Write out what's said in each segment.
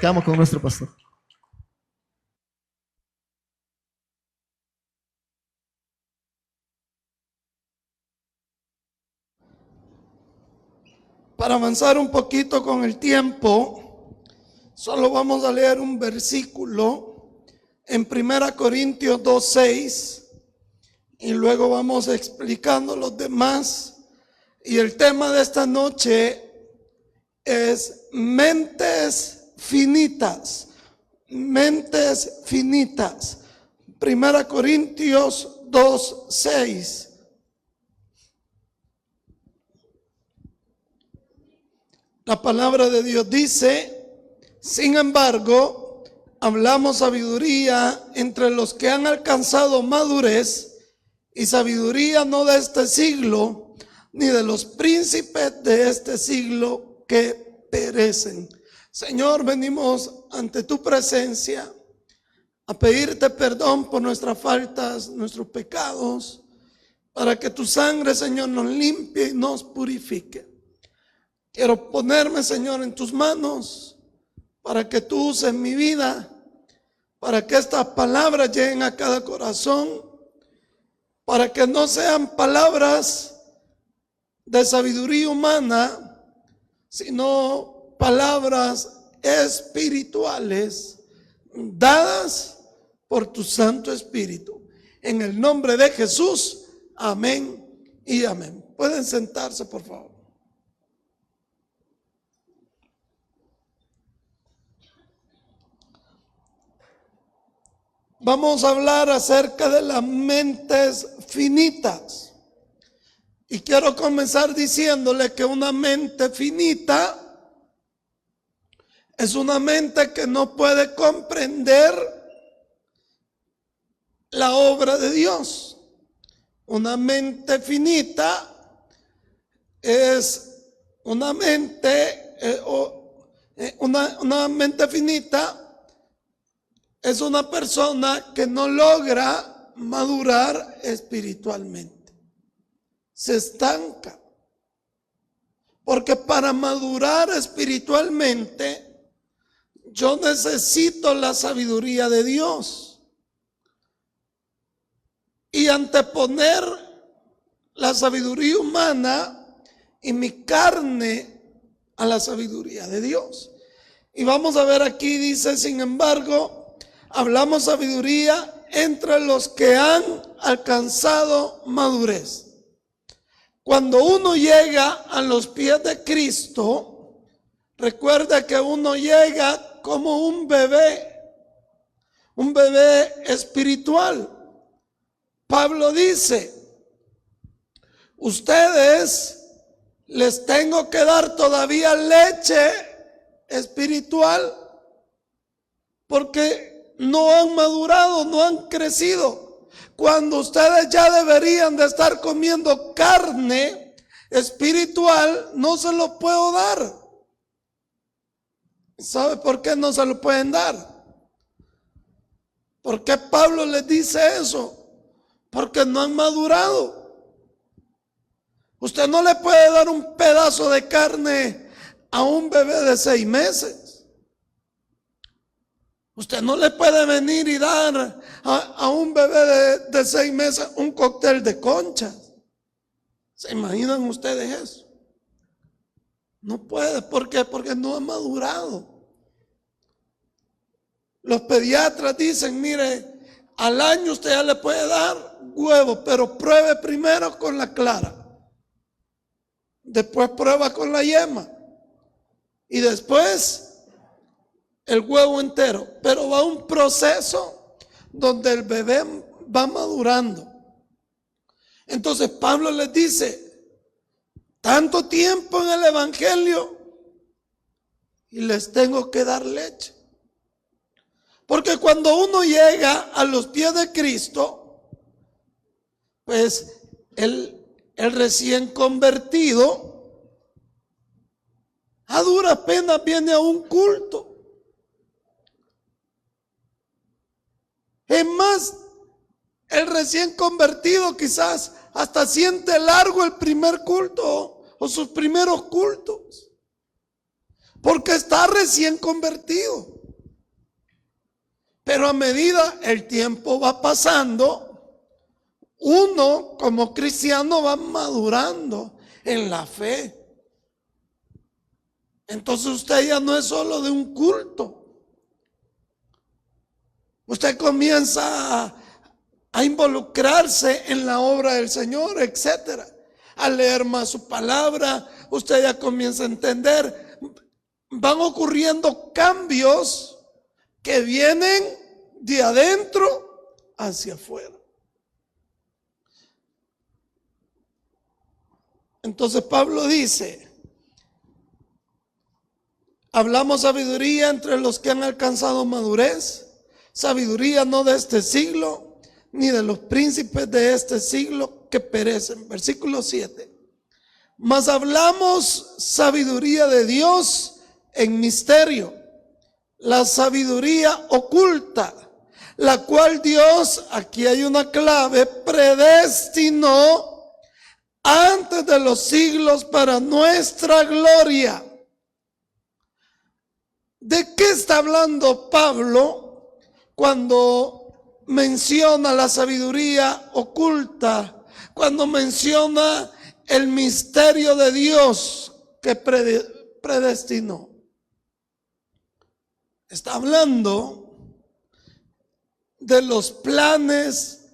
quedamos con nuestro pastor. Para avanzar un poquito con el tiempo, solo vamos a leer un versículo en 1 Corintios 2:6 y luego vamos explicando los demás. Y el tema de esta noche es mentes finitas. Mentes finitas. 1 Corintios 2:6. La palabra de Dios dice: sin embargo, hablamos sabiduría entre los que han alcanzado madurez, y sabiduría no de este siglo, ni de los príncipes de este siglo que perecen. Señor, venimos ante tu presencia a pedirte perdón por nuestras faltas, nuestros pecados, para que tu sangre, Señor, nos limpie y nos purifique. Quiero ponerme, Señor, en tus manos para que tú uses mi vida, para que estas palabras lleguen a cada corazón, para que no sean palabras de sabiduría humana, sino palabras espirituales dadas por tu Santo Espíritu. En el nombre de Jesús, amén y amén. Pueden sentarse, por favor. Vamos a hablar acerca de las mentes finitas. Y quiero comenzar diciéndole que una mente finita es una mente que no puede comprender la obra de Dios. Una mente finita es una mente, una mente finita es una persona que no logra madurar espiritualmente. Se estanca. Porque para madurar espiritualmente, yo necesito la sabiduría de Dios. Y anteponer la sabiduría humana y mi carne a la sabiduría de Dios. Y vamos a ver aquí, dice, sin embargo, hablamos sabiduría entre los que han alcanzado madurez. Cuando uno llega a los pies de Cristo, recuerda que uno llega como un bebé espiritual. Pablo dice: ustedes les tengo que dar todavía leche espiritual porque no han madurado, no han crecido, cuando ustedes ya deberían de estar comiendo carne espiritual. No se lo puedo dar. ¿Sabe por qué no se lo pueden dar? ¿Por qué Pablo les dice eso? Porque no han madurado. Usted no le puede dar un pedazo de carne a un bebé de 6 meses. Usted no le puede venir y dar a un bebé de 6 meses un cóctel de conchas. ¿Se imaginan ustedes eso? No puede. ¿Por qué? Porque no ha madurado. Los pediatras dicen: mire, al año usted ya le puede dar huevo, pero pruebe primero con la clara. Después prueba con la yema. Y después el huevo entero. Pero va un proceso donde el bebé va madurando. Entonces Pablo les dice: tanto tiempo en el evangelio y les tengo que dar leche. Porque cuando uno llega a los pies de Cristo, pues el recién convertido a duras penas viene a un culto. Es más, el recién convertido quizás hasta siente largo el primer culto o sus primeros cultos. porque está recién convertido. Pero a medida el tiempo va pasando, uno como cristiano va madurando en la fe. Entonces usted ya no es solo de un culto. Usted comienza a involucrarse en la obra del Señor, etcétera. A leer más su palabra, usted ya comienza a entender. Van ocurriendo cambios que vienen de adentro hacia afuera. Entonces Pablo dice: hablamos sabiduría entre los que han alcanzado madurez, sabiduría no de este siglo, ni de los príncipes de este siglo que perecen. Versículo 7. Mas hablamos sabiduría de Dios en misterio, la sabiduría oculta, la cual Dios, aquí hay una clave, predestinó antes de los siglos para nuestra gloria. ¿De qué está hablando Pablo cuando menciona la sabiduría oculta? Cuando menciona el misterio de Dios que predestinó. Está hablando de los planes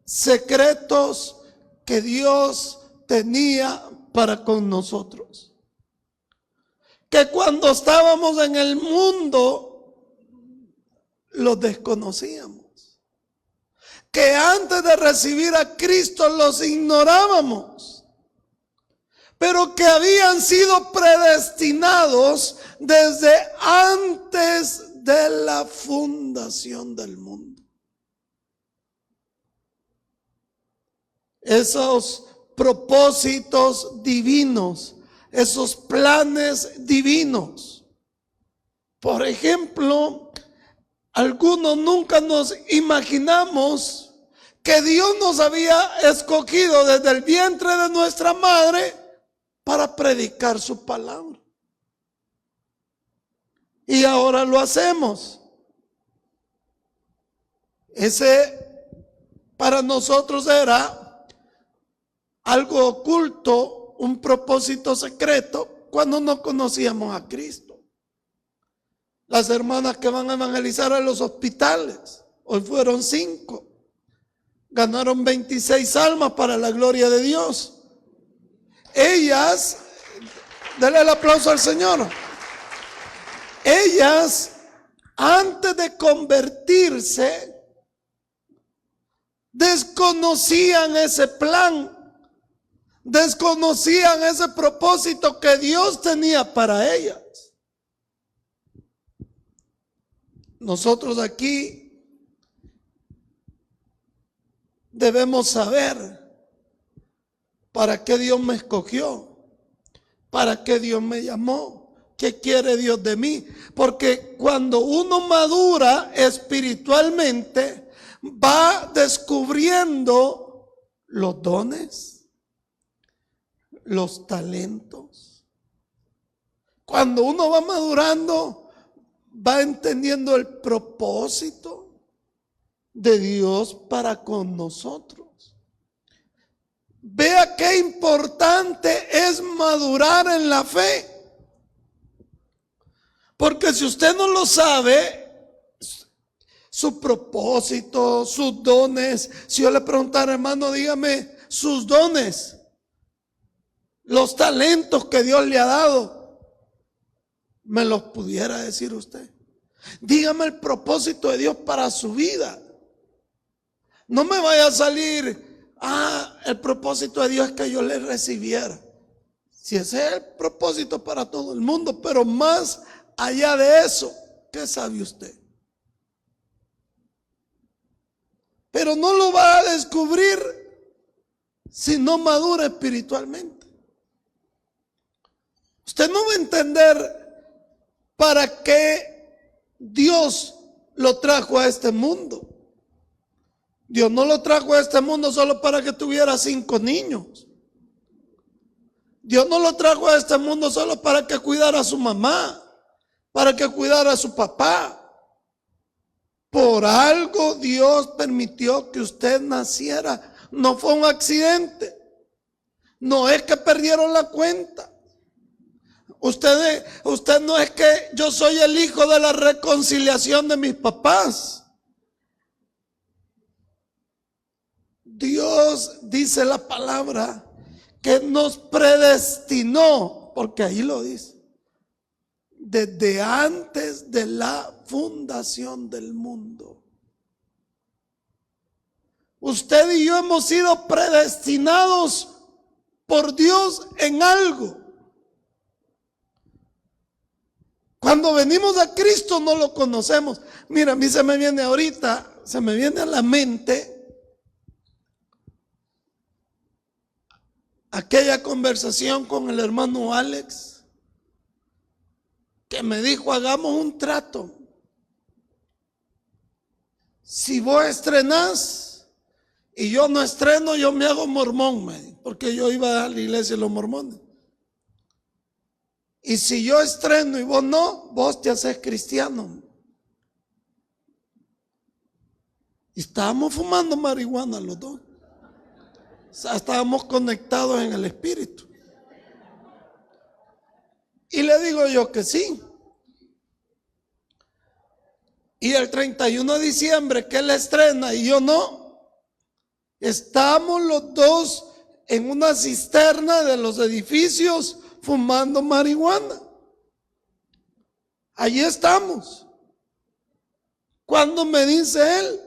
secretos que Dios tenía para con nosotros. Que cuando estábamos en el mundo los desconocíamos. Que antes de recibir a Cristo los ignorábamos. Pero que habían sido predestinados desde antes de la fundación del mundo. Esos propósitos divinos, esos planes divinos. Por ejemplo, algunos nunca nos imaginamos que Dios nos había escogido desde el vientre de nuestra madre para predicar su palabra. Y ahora lo hacemos. Ese para nosotros era algo oculto, un propósito secreto, cuando no conocíamos a Cristo. Las hermanas que van a evangelizar a los hospitales, hoy fueron 5, ganaron 26 almas para la gloria de Dios. Ellas, denle el aplauso al Señor. Ellas, antes de convertirse, desconocían ese plan, desconocían ese propósito que Dios tenía para ellas. Nosotros aquí debemos saber para qué Dios me escogió, para qué Dios me llamó, qué quiere Dios de mí. Porque cuando uno madura espiritualmente, va descubriendo los dones, los talentos. Cuando uno va madurando, va entendiendo el propósito de Dios para con nosotros. Vea qué importante es madurar en la fe. Porque si usted no lo sabe, su propósito, sus dones, si yo le preguntara, hermano, dígame sus dones, los talentos que Dios le ha dado, ¿me los pudiera decir usted? Dígame el propósito de Dios para su vida. No me vaya a salir, el propósito de Dios es que yo le recibiera. Si ese es el propósito para todo el mundo, pero más allá de eso, ¿qué sabe usted? Pero no lo va a descubrir si no madura espiritualmente. Usted no va a entender para qué Dios lo trajo a este mundo. Dios no lo trajo a este mundo solo para que tuviera 5 niños. Dios no lo trajo a este mundo solo para que cuidara a su mamá, para que cuidara a su papá. Por algo Dios permitió que usted naciera. No fue un accidente. No es que perdieron la cuenta. Usted no es que yo soy el hijo de la reconciliación de mis papás. Dios dice la palabra que nos predestinó, porque ahí lo dice, desde antes de la fundación del mundo. Usted y yo hemos sido predestinados por Dios en algo. Cuando venimos a Cristo no lo conocemos. Mira, a mí se me viene a la mente aquella conversación con el hermano Alex, que me dijo: hagamos un trato. Si vos estrenás y yo no estreno, yo me hago mormón, me dijo, porque yo iba a la iglesia de los mormones. Y si yo estreno y vos no, vos te haces cristiano. Y estábamos fumando marihuana los dos. O sea, estábamos conectados en el espíritu. Y le digo yo que sí. Y el 31 de diciembre que él estrena y yo no, estamos los dos en una cisterna de los edificios fumando marihuana. Allí estamos. Cuando me dice él: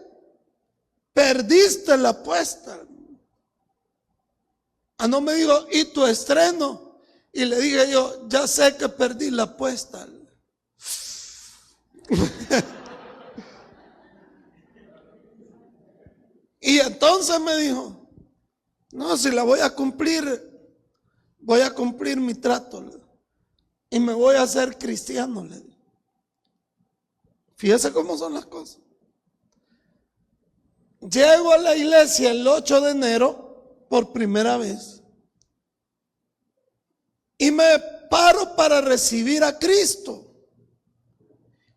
perdiste la apuesta. No me dijo: ¿y tu estreno? Y le dije yo: ya sé que perdí la apuesta. Y entonces me dijo: no, si la voy a cumplir mi trato y me voy a hacer cristiano. Fíjese cómo son las cosas. Llego a la iglesia el 8 de enero por primera vez y me paro para recibir a Cristo.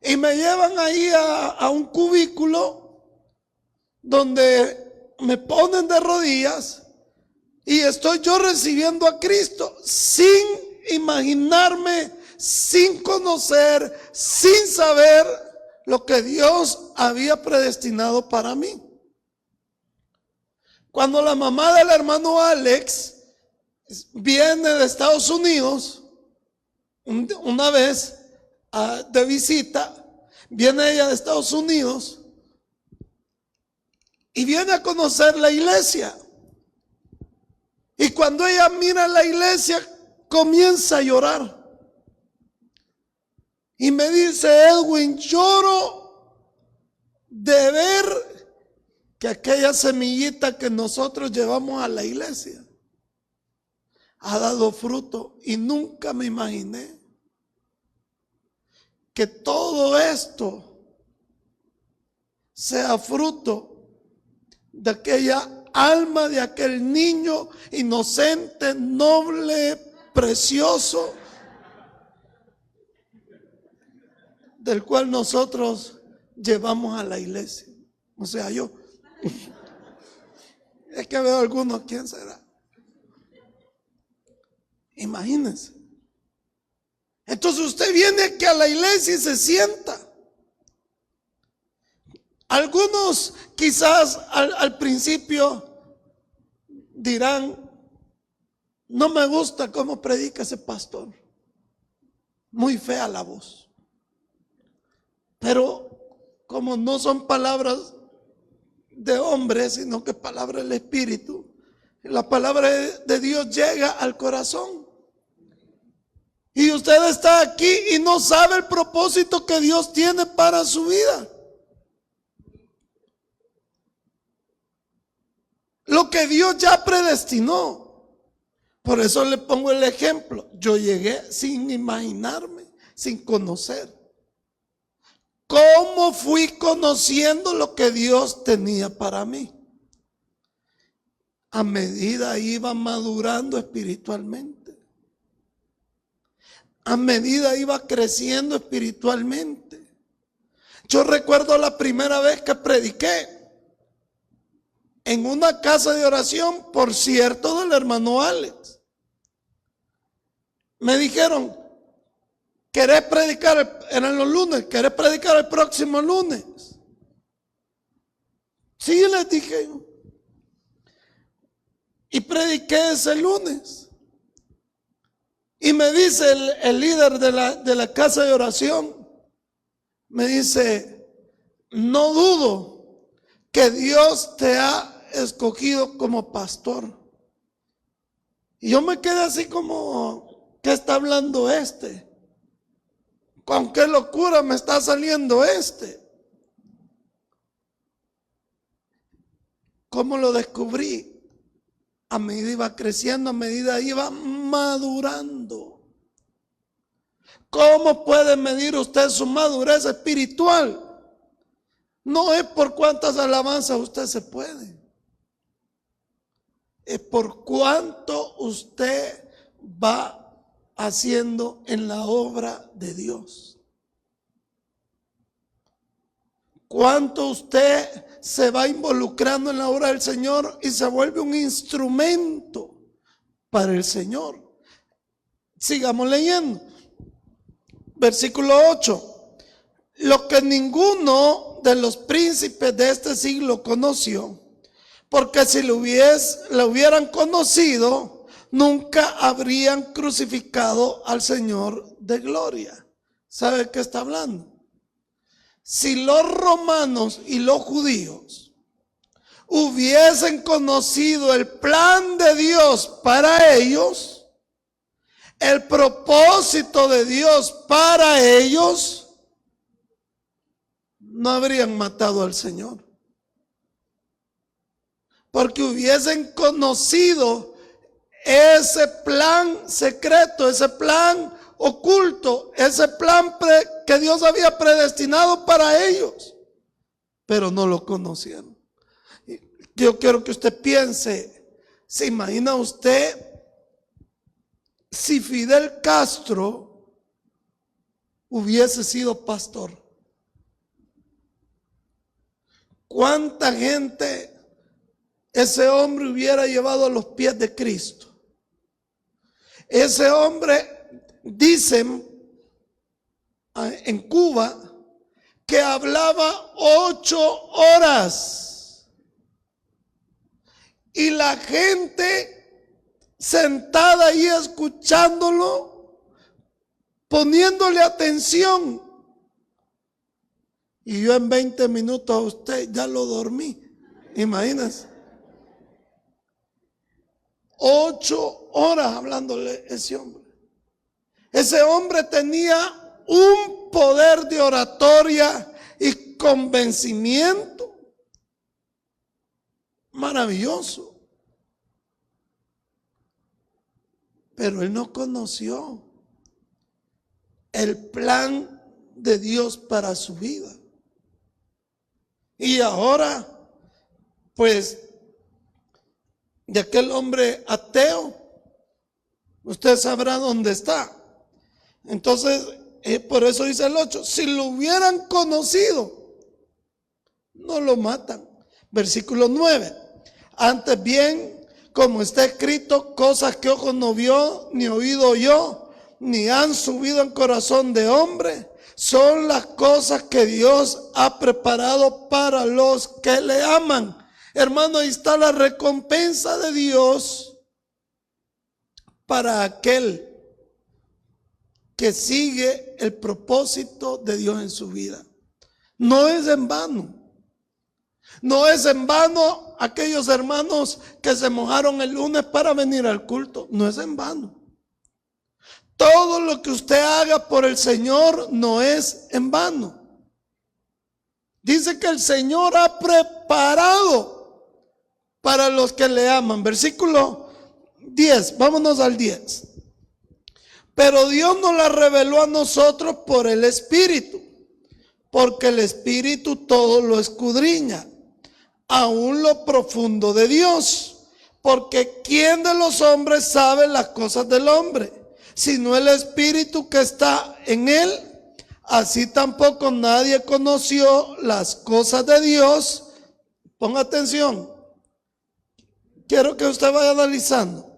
Y me llevan ahí a un cubículo donde me ponen de rodillas y estoy yo recibiendo a Cristo sin imaginarme, sin conocer, sin saber lo que Dios había predestinado para mí. Cuando la mamá del hermano Alex viene de Estados Unidos una vez de visita, viene ella de Estados Unidos y viene a conocer la iglesia. Y cuando ella mira la iglesia, comienza a llorar. Y me dice: Edwin, lloro de ver que aquella semillita que nosotros llevamos a la iglesia ha dado fruto. Y nunca me imaginé que todo esto sea fruto de aquella alma, de aquel niño inocente, noble, precioso, del cual nosotros llevamos a la iglesia. O sea, yo. Es que veo a algunos: ¿quién será? Imagínense. Entonces usted viene aquí a la iglesia y se sienta. Algunos quizás al principio dirán: no me gusta cómo predica ese pastor, muy fea la voz. Pero como no son palabras de hombre, sino que palabras del Espíritu, la palabra de Dios llega al corazón. Y usted está aquí y no sabe el propósito que Dios tiene para su vida. Lo que Dios ya predestinó. Por eso le pongo el ejemplo. Yo llegué sin imaginarme, sin conocer. ¿Cómo fui conociendo lo que Dios tenía para mí? A medida iba madurando espiritualmente. a medida iba creciendo espiritualmente. Yo recuerdo la primera vez que prediqué en una casa de oración, por cierto, del hermano Alex. Me dijeron, ¿querés predicar? Eran los lunes, ¿querés predicar el próximo lunes? Sí, les dije yo. Y prediqué ese lunes. Y me dice el líder de la casa de oración, me dice, no dudo que Dios te ha escogido como pastor. Y yo me quedé así como, ¿qué está hablando este? ¿Con qué locura me está saliendo este? ¿Cómo lo descubrí? A medida iba creciendo, a medida iba madurando. ¿Cómo puede medir usted su madurez espiritual? No es por cuántas alabanzas usted se puede. Es por cuánto usted va haciendo en la obra de Dios. Cuánto usted se va involucrando en la obra del Señor y se vuelve un instrumento para el Señor. Sigamos leyendo. Versículo 8. Lo que ninguno de los príncipes de este siglo conoció, porque si lo hubieran conocido, nunca habrían crucificado al Señor de gloria. ¿Sabe qué está hablando? Si los romanos y los judíos hubiesen conocido el plan de Dios para ellos, el propósito de Dios para ellos, no habrían matado al Señor. Porque hubiesen conocido ese plan secreto, ese plan oculto, ese plan que Dios había predestinado para ellos, pero no lo conocieron. Yo quiero que usted piense, ¿se imagina usted si Fidel Castro hubiese sido pastor? ¿Cuánta gente ese hombre hubiera llevado a los pies de Cristo? Ese hombre, dicen en Cuba, que hablaba 8 horas y la gente sentada ahí escuchándolo, poniéndole atención, y yo en 20 minutos a usted ya lo dormí. Imagínense, 8 horas hablándole ese hombre. Ese hombre tenía un poder de oratoria y convencimiento maravilloso. Pero él no conoció el plan de Dios para su vida. Y ahora, pues, de aquel hombre ateo, usted sabrá dónde está. Entonces, por eso dice el 8, si lo hubieran conocido, no lo matan. Versículo 9, antes bien, como está escrito, cosas que ojo no vio, ni oído oyó, ni han subido en corazón de hombre, son las cosas que Dios ha preparado para los que le aman. Hermano, ahí está la recompensa de Dios para aquel que sigue el propósito de Dios en su vida. No es en vano. No es en vano aquellos hermanos que se mojaron el lunes para venir al culto. No es en vano. Todo lo que usted haga por el Señor no es en vano. Dice que el Señor ha preparado para los que le aman. Versículo 10, vámonos al 10. Pero Dios nos la reveló a nosotros por el Espíritu, porque el Espíritu todo lo escudriña, aún lo profundo de Dios. Porque ¿quién de los hombres sabe las cosas del hombre? sino el Espíritu que está en él, así tampoco nadie conoció las cosas de Dios. Ponga atención, quiero que usted vaya analizando.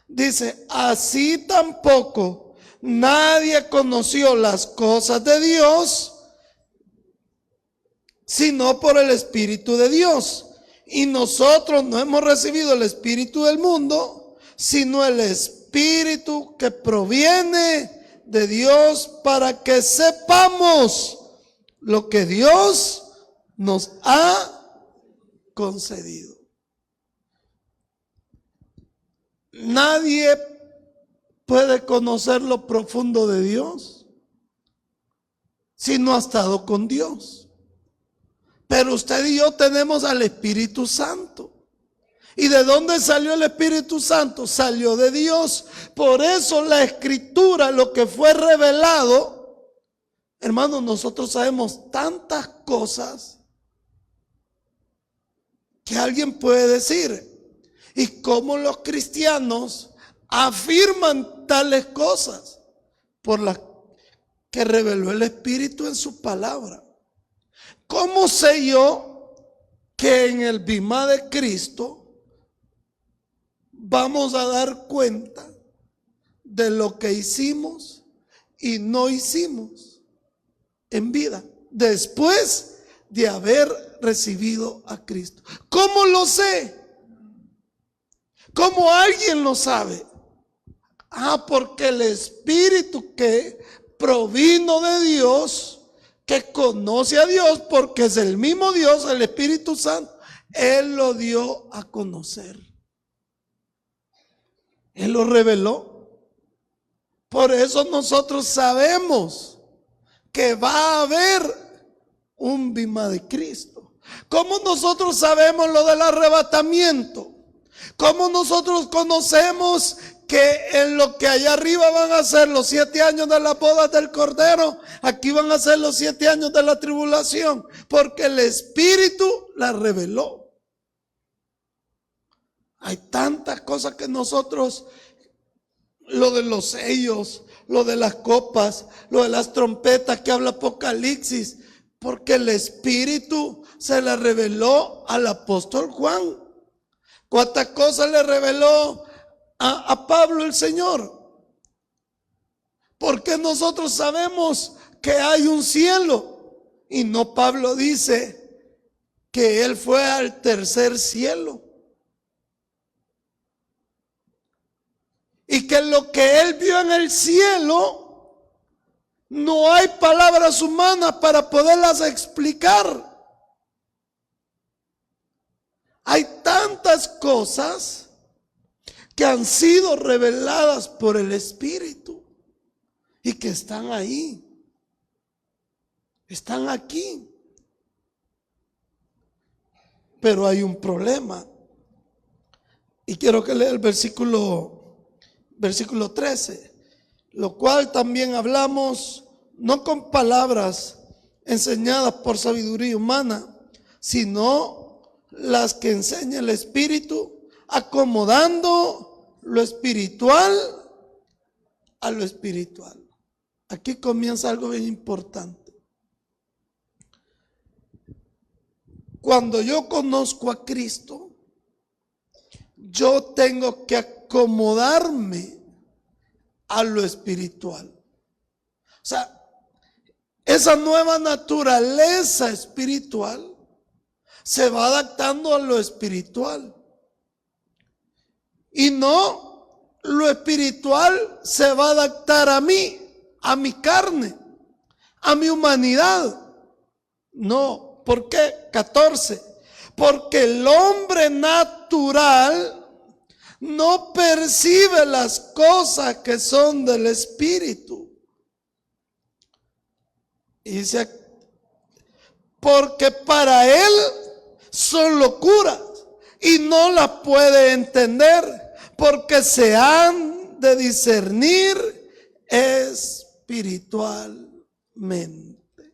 Dice, así tampoco nadie conoció las cosas de Dios, sino por el Espíritu de Dios. Y nosotros no hemos recibido el espíritu del mundo, sino el Espíritu que proviene de Dios, para que sepamos lo que Dios nos ha concedido. Nadie puede conocer lo profundo de Dios si no ha estado con Dios. Pero usted y yo tenemos al Espíritu Santo. ¿Y de dónde salió el Espíritu Santo? Salió de Dios. Por eso la Escritura, lo que fue revelado, hermanos, nosotros sabemos tantas cosas que alguien puede decir. ¿Y cómo los cristianos afirman tales cosas? Por las que reveló el Espíritu en su palabra. ¿Cómo sé yo que en el bimá de Cristo vamos a dar cuenta de lo que hicimos y no hicimos en vida después de haber recibido a Cristo? ¿Cómo lo sé? ¿Cómo alguien lo sabe? Porque el Espíritu que provino de Dios, que conoce a Dios, porque es el mismo Dios, el Espíritu Santo, Él lo dio a conocer. Él lo reveló. Por eso nosotros sabemos que va a haber un bimá de Cristo. ¿Cómo nosotros sabemos lo del arrebatamiento? ¿Cómo nosotros conocemos que en lo que allá arriba van a ser los 7 años de las bodas del Cordero, aquí van a ser los 7 años de la tribulación? Porque el Espíritu la reveló. Hay tantas cosas que nosotros, lo de los sellos, lo de las copas, lo de las trompetas que habla Apocalipsis, porque el Espíritu se la reveló al apóstol Juan. ¿Cuántas cosas le reveló a Pablo el Señor? Porque nosotros sabemos que hay un cielo, y no Pablo dice que él fue al tercer cielo, y que lo que él vio en el cielo no hay palabras humanas para poderlas explicar. Hay tantas cosas que han sido reveladas por el Espíritu y que están ahí, están aquí. Pero hay un problema, y quiero que lea el versículo 13, lo cual también hablamos no con palabras enseñadas por sabiduría humana, sino las que enseña el Espíritu, acomodando lo espiritual a lo espiritual. Aquí comienza algo bien importante. Cuando yo conozco a Cristo, yo tengo que acomodarme a lo espiritual. O sea, esa nueva naturaleza espiritual se va adaptando a lo espiritual. Y no lo espiritual se va a adaptar a mí, a mi carne, a mi humanidad. No, ¿por qué? 14. Porque el hombre natural no percibe las cosas que son del Espíritu. Y dice, porque para él son locuras y no las puede entender, porque se han de discernir espiritualmente.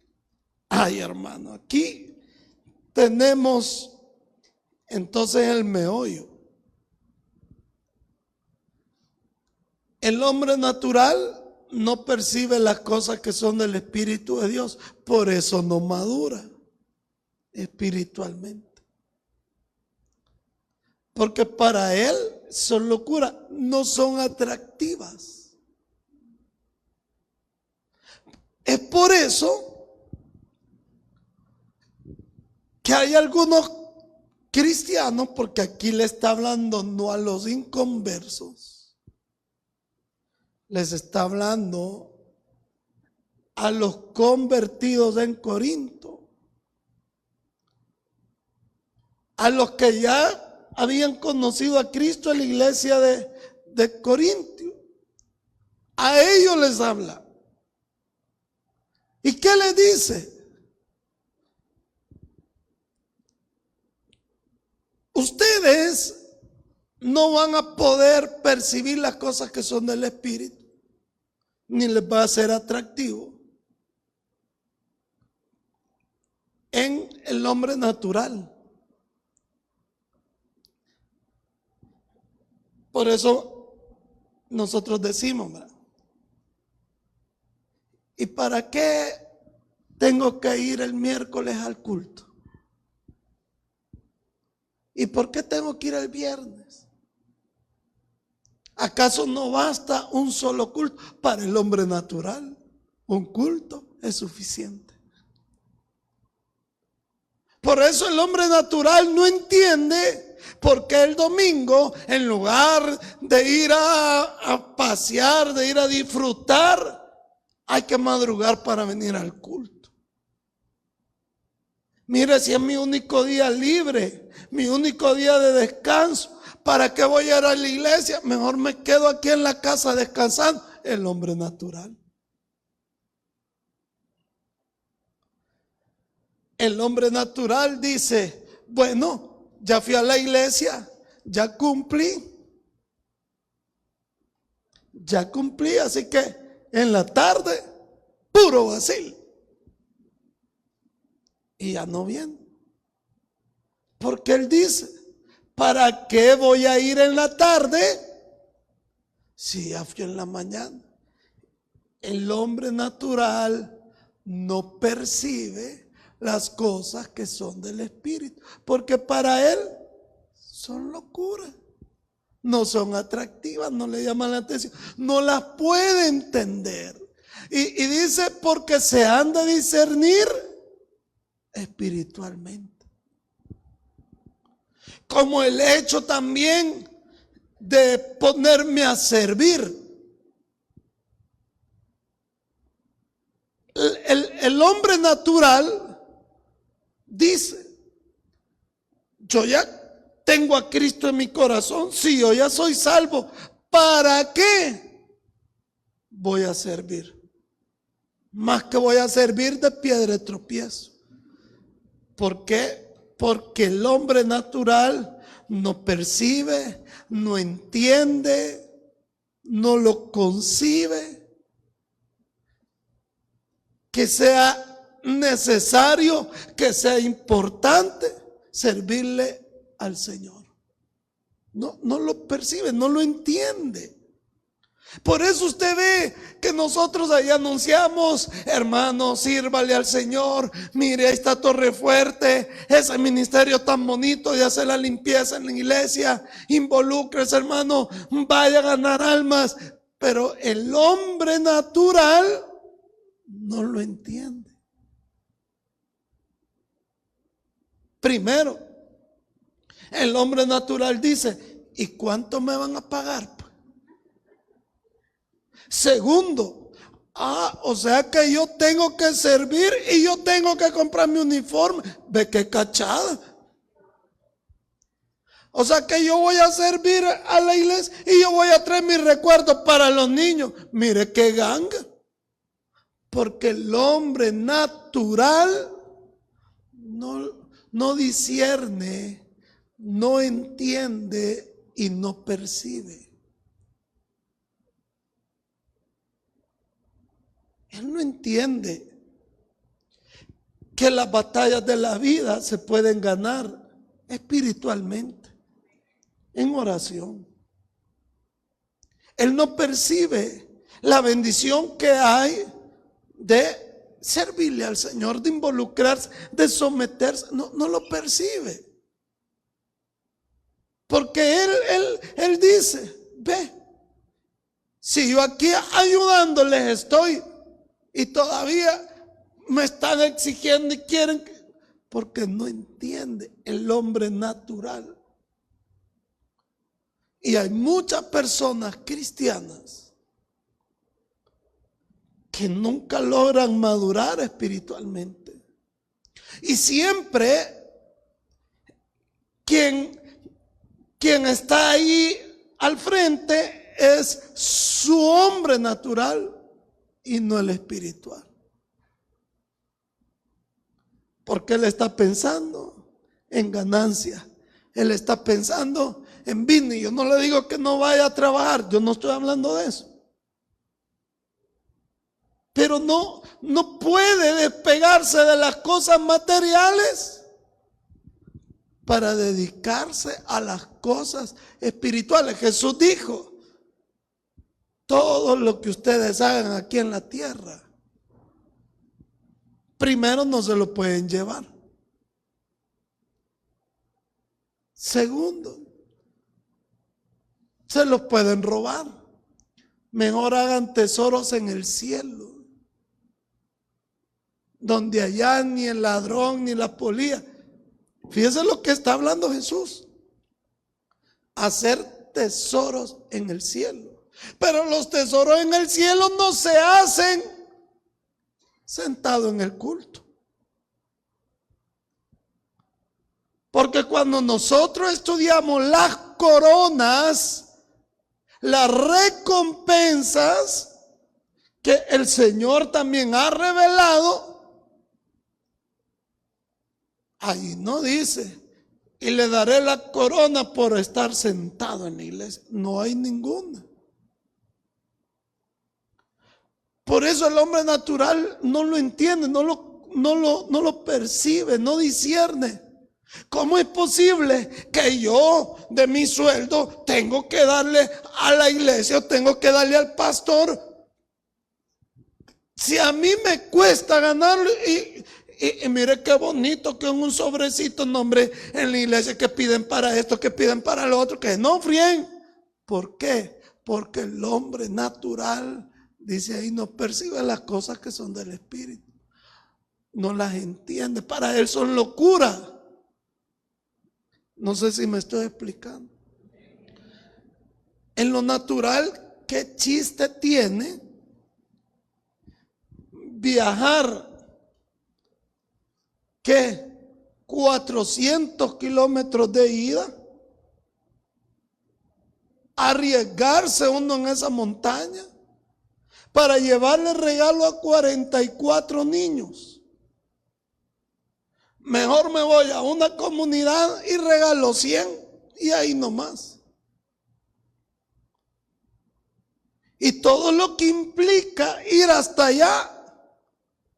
Ay, hermano, aquí tenemos entonces el meollo. El hombre natural no percibe las cosas que son del Espíritu de Dios, por eso no madura espiritualmente. Porque para él son locuras, no son atractivas. Es por eso que hay algunos cristianos, porque aquí le está hablando no a los inconversos, les está hablando a los convertidos en Corinto, a los que ya habían conocido a Cristo en la iglesia de Corintio. A ellos les habla. ¿Y qué les dice? Ustedes no van a poder percibir las cosas que son del Espíritu, ni les va a ser atractivo en el hombre natural. Por eso nosotros decimos, ¿verdad? ¿Y para qué tengo que ir el miércoles al culto? ¿Y por qué tengo que ir el viernes? ¿Acaso no basta un solo culto? Para el hombre natural, un culto es suficiente. Por eso el hombre natural no entiende por qué el domingo, en lugar de ir a pasear, de ir a disfrutar, hay que madrugar para venir al culto. Mire, si es mi único día libre, mi único día de descanso, ¿para qué voy a ir a la iglesia? Mejor me quedo aquí en la casa descansando. El hombre natural. El hombre natural dice, bueno, ya fui a la iglesia, ya cumplí, así que en la tarde, puro vacil. Y ya no viene. Porque él dice, ¿para qué voy a ir en la tarde si ya fui en la mañana? El hombre natural no percibe las cosas que son del Espíritu, porque para él son locuras, no son atractivas, no le llaman la atención, no las puede entender. Y dice, porque se han de discernir espiritualmente. Como el hecho también de ponerme a servir. El hombre natural dice, yo ya tengo a Cristo en mi corazón, sí, yo ya soy salvo, ¿para qué voy a servir? Más que voy a servir de piedra de tropiezo. ¿Por qué? Porque el hombre natural no percibe, no entiende, no lo concibe, que sea necesario, que sea importante servirle al Señor. No lo percibe, no lo entiende. Por eso usted ve que nosotros ahí anunciamos, hermano, sírvale al Señor, mire, ahí está Torre Fuerte, ese ministerio tan bonito de hacer la limpieza en la iglesia, involúcrese, hermano, vaya a ganar almas. Pero el hombre natural no lo entiende. Primero, el hombre natural dice, ¿y cuánto me van a pagar? Segundo, o sea que yo tengo que servir y yo tengo que comprar mi uniforme. Ve qué cachada. O sea que yo voy a servir a la iglesia y yo voy a traer mis recuerdos para los niños. Mire qué ganga. Porque el hombre natural no discierne, no entiende y no percibe. Él no entiende que las batallas de la vida se pueden ganar espiritualmente, en oración. Él no percibe la bendición que hay de servirle al Señor, de involucrarse, de someterse. No lo percibe. Porque Él dice, ve, si yo aquí ayudándoles estoy y todavía me están exigiendo y quieren, porque no entiende el hombre natural. Y hay muchas personas cristianas que nunca logran madurar espiritualmente. Y siempre quien está ahí al frente es su hombre natural y no el espiritual. Porque él está pensando en ganancia. Él está pensando en business. Yo no le digo que no vaya a trabajar. Yo no estoy hablando de eso. Pero no puede despegarse de las cosas materiales para dedicarse a las cosas espirituales. Jesús dijo, todo lo que ustedes hagan aquí en la tierra, primero no se lo pueden llevar. Segundo, se los pueden robar. Mejor hagan tesoros en el cielo, donde allá ni el ladrón ni la polilla. Fíjese lo que está hablando Jesús. Hacer tesoros en el cielo. Pero los tesoros en el cielo no se hacen sentado en el culto. Porque cuando nosotros estudiamos las coronas, las recompensas que el Señor también ha revelado, ahí no dice, y le daré la corona por estar sentado en la iglesia. No hay ninguna. Por eso el hombre natural no lo entiende, no lo percibe, no discierne. ¿Cómo es posible que yo de mi sueldo tengo que darle a la iglesia o tengo que darle al pastor? Si a mí me cuesta ganarlo y mire qué bonito que en un sobrecito nombre en la iglesia que piden para esto, que piden para lo otro, que no fríen. ¿Por qué? Porque el hombre natural, dice ahí, no percibe las cosas que son del Espíritu. No las entiende. Para él son locura. No sé si me estoy explicando. En lo natural, ¿qué chiste tiene viajar? ¿Qué? 400 kilómetros de ida. Arriesgarse uno en esa montaña para llevarle regalo a 44 niños. Mejor me voy a una comunidad y regalo 100 y ahí nomás. Y todo lo que implica ir hasta allá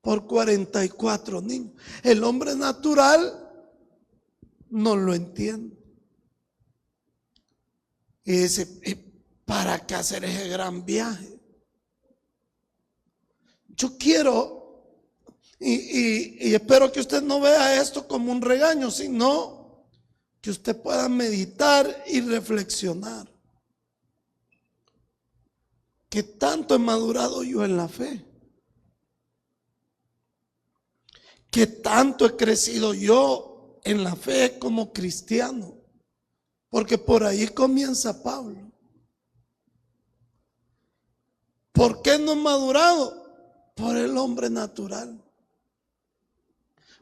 por 44 niños. El hombre natural no lo entiende. Y dice, ¿para qué hacer ese gran viaje? Yo quiero, y espero que usted no vea esto como un regaño, sino que usted pueda meditar y reflexionar. ¿Qué tanto he madurado yo en la fe? ¿Qué tanto he crecido yo en la fe como cristiano? Porque por ahí comienza Pablo. ¿Por qué no he madurado? Por el hombre natural.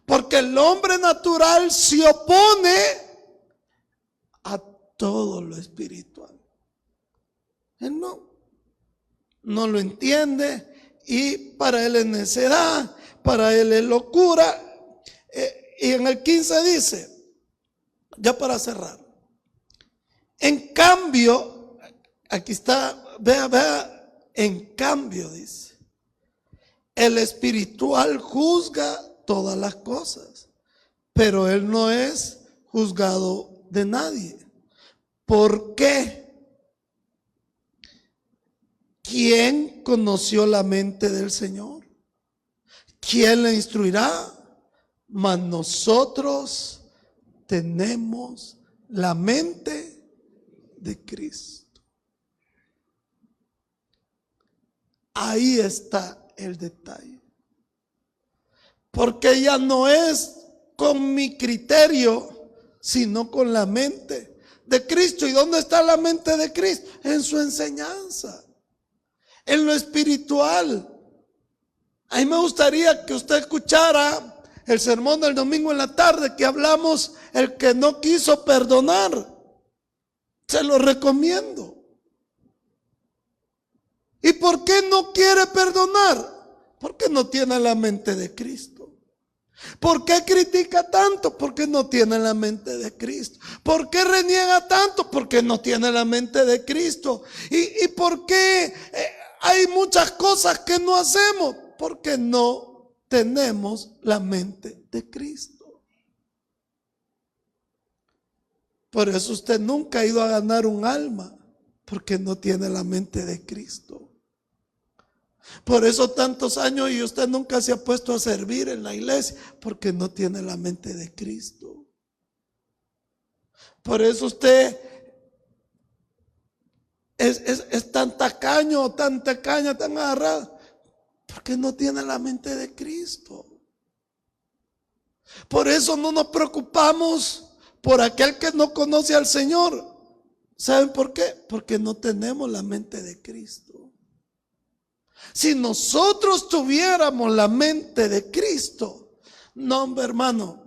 Porque el hombre natural se opone a todo lo espiritual. Él no lo entiende y para él es necedad, para él es locura. Y en el 15 dice, ya para cerrar, en cambio, aquí está, vea, en cambio dice, el espiritual juzga todas las cosas, pero él no es juzgado de nadie. ¿Por qué? ¿quién conoció la mente del Señor? ¿Quién le instruirá? Mas nosotros tenemos la mente de Cristo. Ahí está el detalle. Porque ya no es con mi criterio, sino con la mente de Cristo. ¿Y dónde está la mente de Cristo? En su enseñanza, en lo espiritual. A mí me gustaría que usted escuchara el sermón del domingo en la tarde, que hablamos el que no quiso perdonar. Se lo recomiendo. ¿Y por qué no quiere perdonar? Porque no tiene la mente de Cristo. ¿Por qué critica tanto? Porque no tiene la mente de Cristo. ¿Por qué reniega tanto? Porque no tiene la mente de Cristo. ¿Y por qué hay muchas cosas que no hacemos? Porque no tenemos la mente de Cristo. Por eso usted nunca ha ido a ganar un alma, porque no tiene la mente de Cristo. Por eso tantos años y usted nunca se ha puesto a servir en la iglesia, porque no tiene la mente de Cristo. Por eso usted es tan tacaño, tan tacaña, tan agarrado, porque no tiene la mente de Cristo. Por eso no nos preocupamos por aquel que no conoce al Señor. ¿Saben por qué? Porque no tenemos la mente de Cristo. Si nosotros tuviéramos la mente de Cristo, no, hombre, hermano,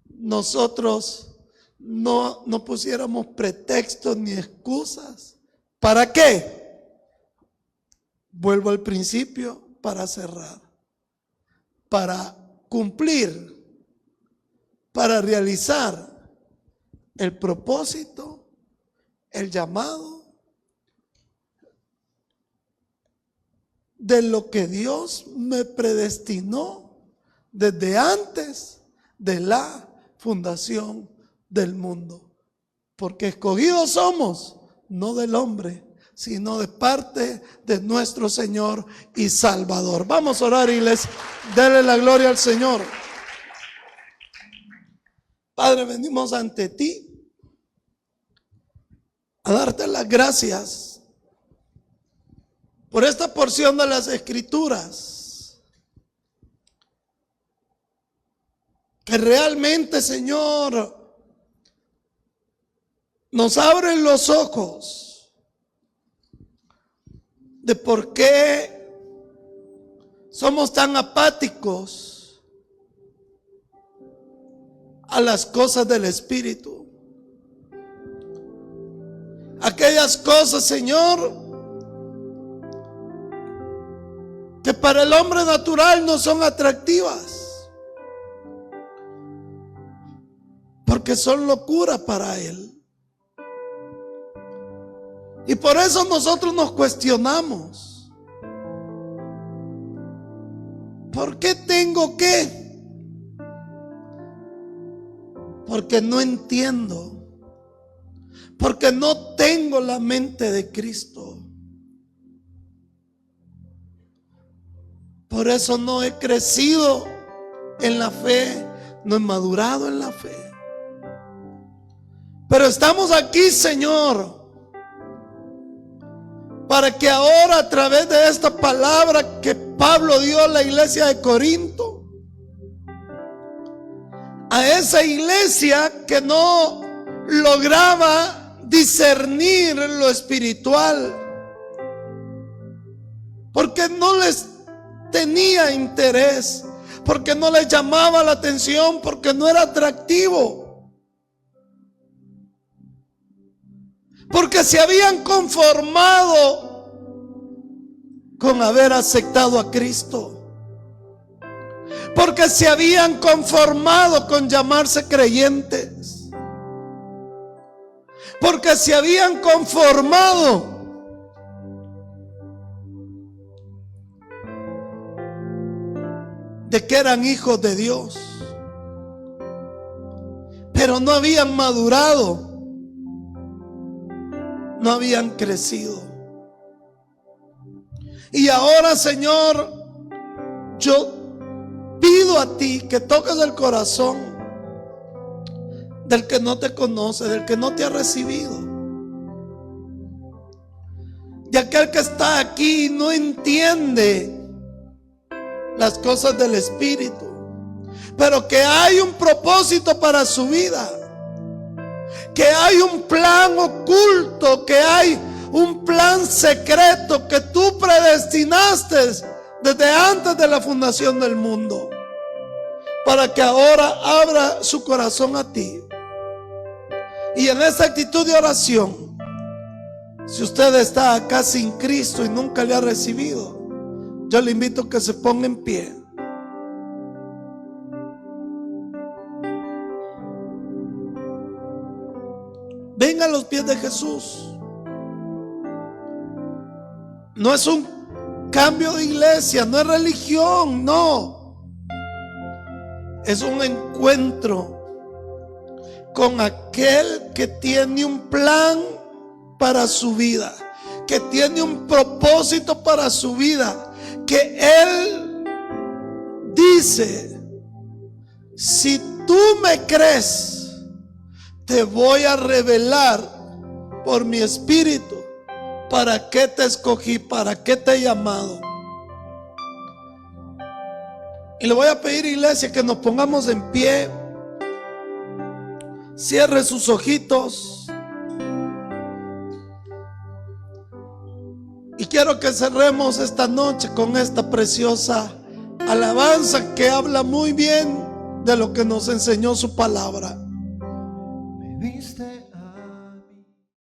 nosotros no pusiéramos pretextos ni excusas. ¿Para qué? Vuelvo al principio, para cerrar, para cumplir, para realizar el propósito, el llamado de lo que Dios me predestinó desde antes de la fundación del mundo. Porque escogidos somos, no del hombre, sino de parte de nuestro Señor y Salvador. Vamos a orar, iglesia. Dele la gloria al Señor. Padre, venimos ante ti a darte las gracias por esta porción de las Escrituras, que realmente, Señor, nos abren los ojos de por qué somos tan apáticos a las cosas del Espíritu. Aquellas cosas, Señor, que para el hombre natural no son atractivas, porque son locura para él. Y por eso nosotros nos cuestionamos: ¿por qué tengo que? Porque no entiendo, porque no tengo la mente de Cristo. Por eso no he crecido en la fe, no he madurado en la fe. Pero estamos aquí, Señor, para que ahora, a través de esta palabra que Pablo dio a la iglesia de Corinto, a esa iglesia que no lograba discernir lo espiritual, porque no les tenía interés, porque no les llamaba la atención, porque no era atractivo, porque se habían conformado con haber aceptado a Cristo, porque se habían conformado con llamarse creyentes, porque se habían conformado de que eran hijos de Dios, pero no habían madurado, no habían crecido. Y ahora, Señor, yo pido a ti que toques el corazón del que no te conoce, del que no te ha recibido, de aquel que está aquí y no entiende las cosas del Espíritu, pero que hay un propósito para su vida, que hay un plan oculto, que hay un plan secreto que tú predestinaste desde antes de la fundación del mundo, para que ahora abra su corazón a ti. Y en esta actitud de oración, si usted está acá sin Cristo y nunca le ha recibido, yo le invito a que se ponga en pie. Venga a los pies de Jesús. No es un cambio de iglesia, no es religión, no. Es un encuentro con aquel que tiene un plan para su vida, que tiene un propósito para su vida, que Él dice: si tú me crees, te voy a revelar por mi espíritu para qué te escogí, para qué te he llamado. Y le voy a pedir, iglesia, que nos pongamos en pie. Cierre sus ojitos. Y quiero que cerremos esta noche con esta preciosa alabanza que habla muy bien de lo que nos enseñó su palabra. Me viste